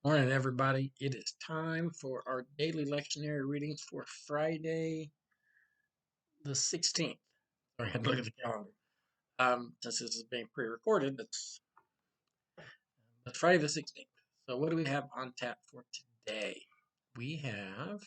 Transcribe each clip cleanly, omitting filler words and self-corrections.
Morning, everybody. It is time for our daily lectionary readings for Friday the 16th. Sorry, I had to look at the calendar. Since this is being pre-recorded, it's Friday the 16th. So what do we have on tap for today? We have,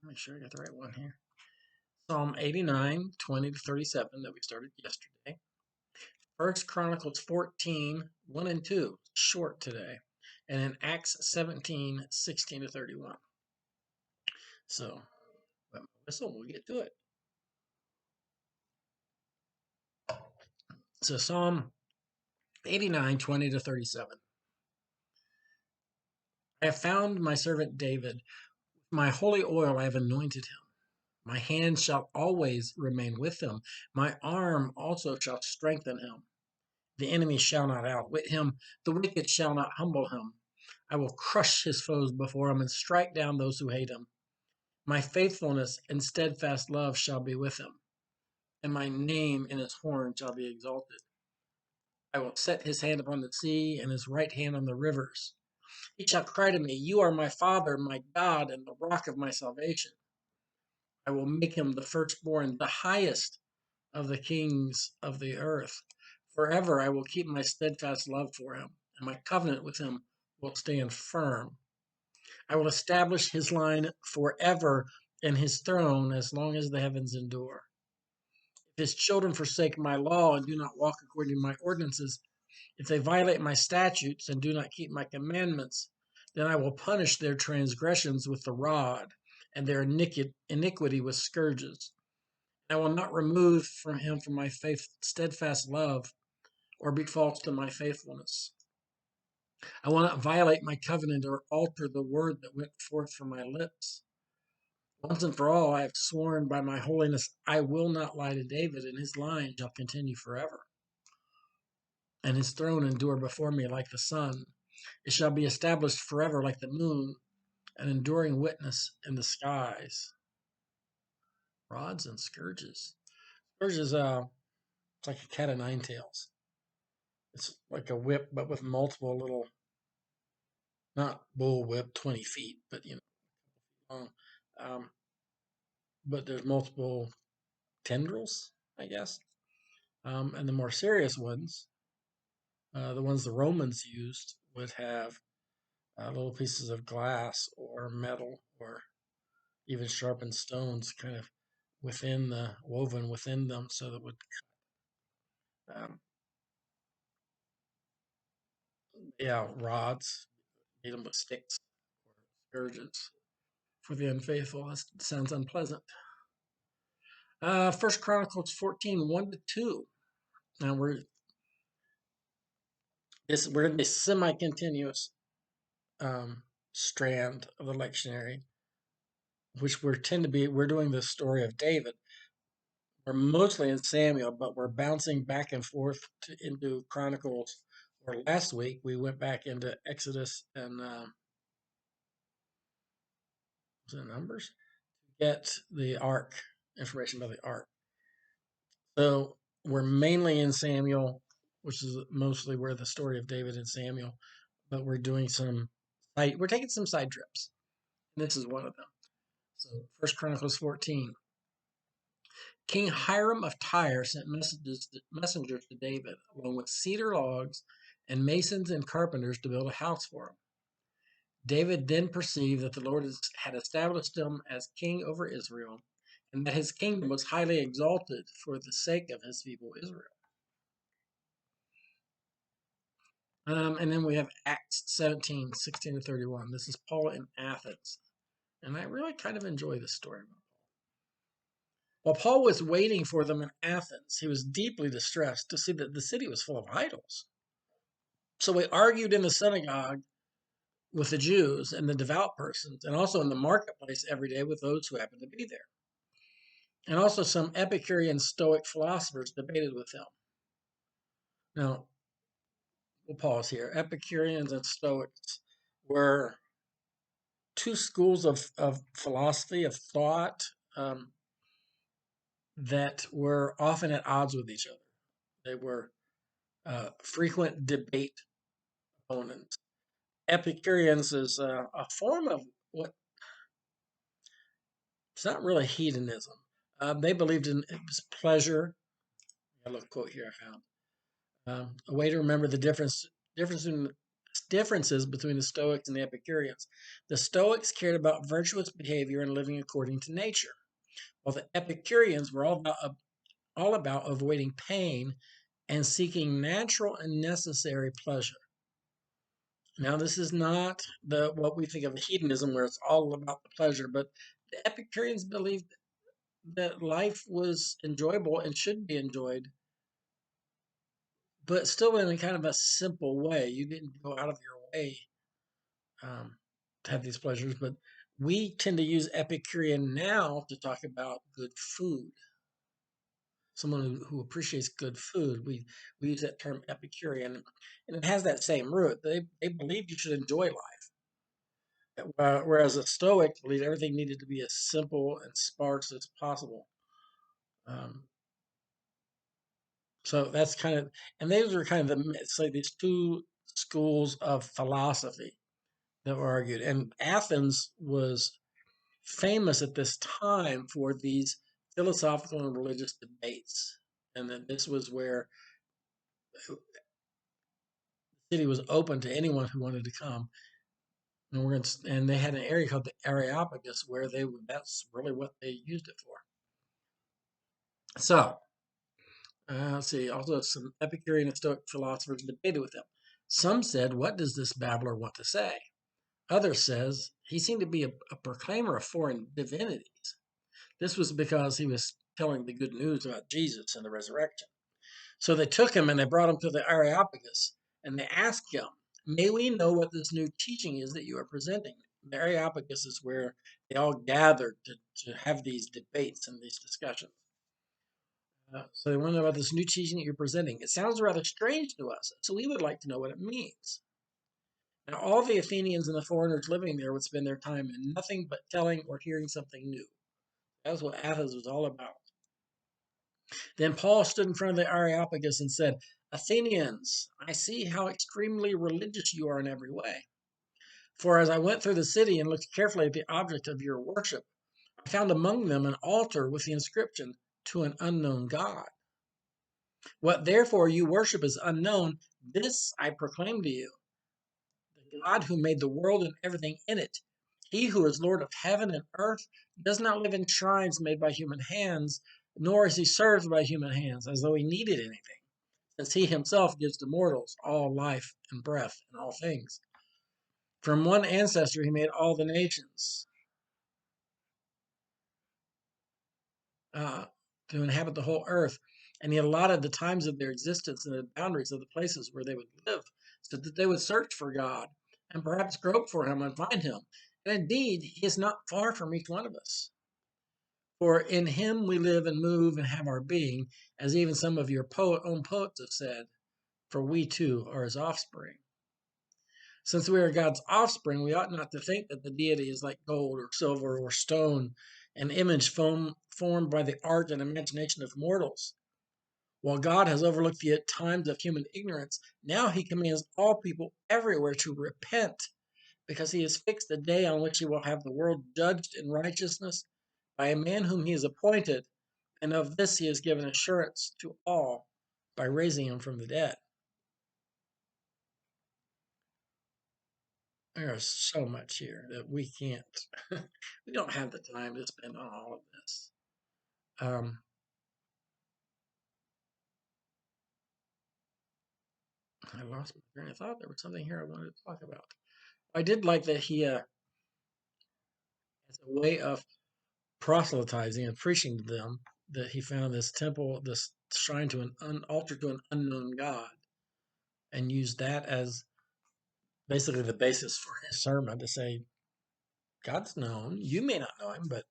make sure I got the right one here. Psalm 89, 20 to 37 that we started yesterday. First Chronicles 14, 1 and 2, short today. And in Acts 17, 16 to 31. So, we'll get to it. So Psalm 89, 20 to 37. I have found my servant David. With my holy oil I have anointed him. My hand shall always remain with him. My arm also shall strengthen him. The enemy shall not outwit him. The wicked shall not humble him. I will crush his foes before him and strike down those who hate him. My faithfulness and steadfast love shall be with him, and my name in his horn shall be exalted. I will set his hand upon the sea and his right hand on the rivers. He shall cry to me, You are my Father, my God, and the rock of my salvation. I will make him the firstborn, the highest of the kings of the earth. Forever I will keep my steadfast love for him, and my covenant with him will stand firm. I will establish his line forever and his throne as long as the heavens endure. If his children forsake my law and do not walk according to my ordinances, if they violate my statutes and do not keep my commandments, then I will punish their transgressions with the rod and their iniquity with scourges. I will not remove from him from my steadfast love or be false to my faithfulness. I will not violate my covenant or alter the word that went forth from my lips. Once and for all, I have sworn by my holiness, I will not lie to David, and his line shall continue forever, and his throne endure before me like the sun. It shall be established forever like the moon, an enduring witness in the skies. Rods and scourges. Scourges, it's like a cat of nine tails. It's like a whip, but with multiple little, not bull whip, 20 feet, but long. Um, but there's multiple tendrils, I guess. And the more serious ones, the ones the Romans used, would have little pieces of glass or metal or even sharpened stones kind of woven within them, so that would um, rods, beat them with sticks or scourges for the unfaithful. That sounds unpleasant. First Chronicles 14, 1 to 2. Now we're in this semi-continuous strand of the lectionary, which we're doing the story of David. We're mostly in Samuel, but we're bouncing back and forth into Chronicles. Or last week we went back into Exodus and was it Numbers to get the Ark information about the Ark. So we're mainly in Samuel, which is mostly where the story of David and Samuel, but we're taking some side trips. And this is one of them. So First Chronicles 14. King Hiram of Tyre sent messengers to David, along with cedar logs and masons and carpenters to build a house for him. David then perceived that the Lord had established him as king over Israel, and that his kingdom was highly exalted for the sake of his people Israel. And then we have Acts 17, 16 to 31. This is Paul in Athens. And I really kind of enjoy this story. While Paul was waiting for them in Athens, he was deeply distressed to see that the city was full of idols. So he argued in the synagogue with the Jews and the devout persons, and also in the marketplace every day with those who happened to be there. And also some Epicurean Stoic philosophers debated with him. Now, we'll pause here. Epicureans and Stoics were two schools of philosophy, of thought, that were often at odds with each other. They were frequent debate opponents. Epicureans is a form of what it's not really hedonism. They believed in it was pleasure. I got a little quote here I found. A way to remember the difference in differences between the Stoics and the Epicureans. The Stoics cared about virtuous behavior and living according to nature, while the Epicureans were all about avoiding pain and seeking natural and necessary pleasure. Now, this is not the what we think of hedonism, where it's all about the pleasure, but the Epicureans believed that life was enjoyable and should be enjoyed, but still in a kind of a simple way. You didn't go out of your way to have these pleasures, but we tend to use Epicurean now to talk about good food. Someone who appreciates good food, we use that term Epicurean, and it has that same root. They believe you should enjoy life. Whereas a Stoic believed everything needed to be as simple and sparse as possible. Um, so that's kind of, and those are kind of it's like these two schools of philosophy that were argued. And Athens was famous at this time for these philosophical and religious debates. And that this was where the city was open to anyone who wanted to come. And they had an area called the Areopagus where that's really what they used it for. So, let's see, also some Epicurean and Stoic philosophers debated with him. Some said, "What does this babbler want to say?" Others says, "He seemed to be a proclaimer of foreign divinities." This was because he was telling the good news about Jesus and the resurrection. So they took him and they brought him to the Areopagus and they asked him, "May we know what this new teaching is that you are presenting?" The Areopagus is where they all gathered to have these debates and these discussions. So they want to know about this new teaching that you're presenting. It sounds rather strange to us, so we would like to know what it means. Now, all the Athenians and the foreigners living there would spend their time in nothing but telling or hearing something new. That's what Athens was all about. Then Paul stood in front of the Areopagus and said, "Athenians, I see how extremely religious you are in every way. For as I went through the city and looked carefully at the object of your worship, I found among them an altar with the inscription, 'To an unknown God.' What therefore you worship is unknown, this I proclaim to you, the God who made the world and everything in it. He who is Lord of heaven and earth does not live in shrines made by human hands, nor is he served by human hands as though he needed anything, since he himself gives to mortals all life and breath and all things. From one ancestor he made all the nations uh, to inhabit the whole earth, and he allotted the times of their existence and the boundaries of the places where they would live, so that they would search for God and perhaps grope for him and find him. And indeed, he is not far from each one of us. For in him we live and move and have our being, as even some of your own poets have said, for we too are his offspring. Since we are God's offspring, we ought not to think that the deity is like gold or silver or stone, an image formed by the art and imagination of mortals. While God has overlooked the times of human ignorance, now he commands all people everywhere to repent, because he has fixed the day on which he will have the world judged in righteousness by a man whom he has appointed, and of this he has given assurance to all by raising him from the dead. There's so much here that we can't, we don't have the time to spend on all of this. Um, I lost my train of thought. There was something here I wanted to talk about. I did like that he, as a way of proselytizing and preaching to them, that he found this temple, this shrine to an altar to an unknown God, and used that as basically the basis for his sermon to say, God's known. You may not know him, but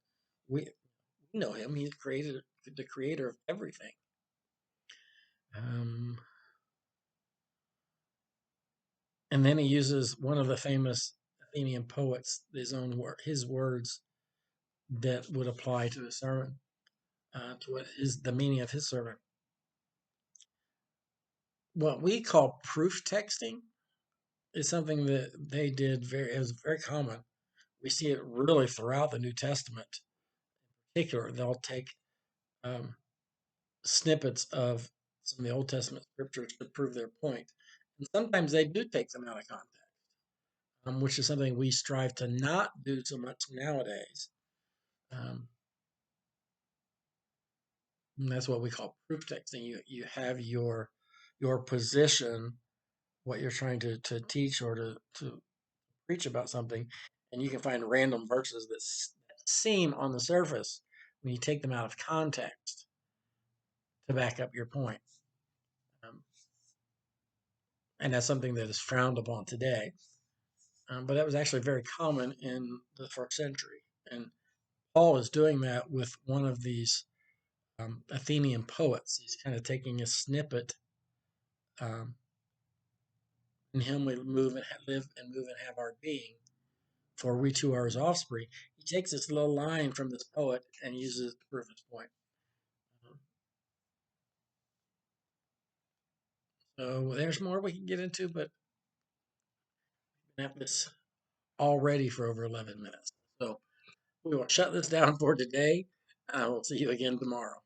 we know him. He's created the creator of everything. Um, and then he uses one of the famous Athenian poets, his words that would apply to the sermon, to what is the meaning of his sermon. What we call proof texting is something that they did it was very common. We see it really throughout the New Testament. In particular, they'll take um, snippets of some of the Old Testament scriptures to prove their point. And sometimes they do take them out of context, which is something we strive to not do so much nowadays. Um, and that's what we call proof texting. You have your position, what you're trying to teach or to preach about something, and you can find random verses that seem on the surface when you take them out of context to back up your point. Um, and that's something that is frowned upon today. But that was actually very common in the first century. And Paul is doing that with one of these Athenian poets. He's kind of taking a snippet. In him we move and live and move and have our being. For we too are his offspring. He takes this little line from this poet and uses it to prove his point. So there's more we can get into, but we have this already for over 11 minutes. So we will shut this down for today. I will see you again tomorrow.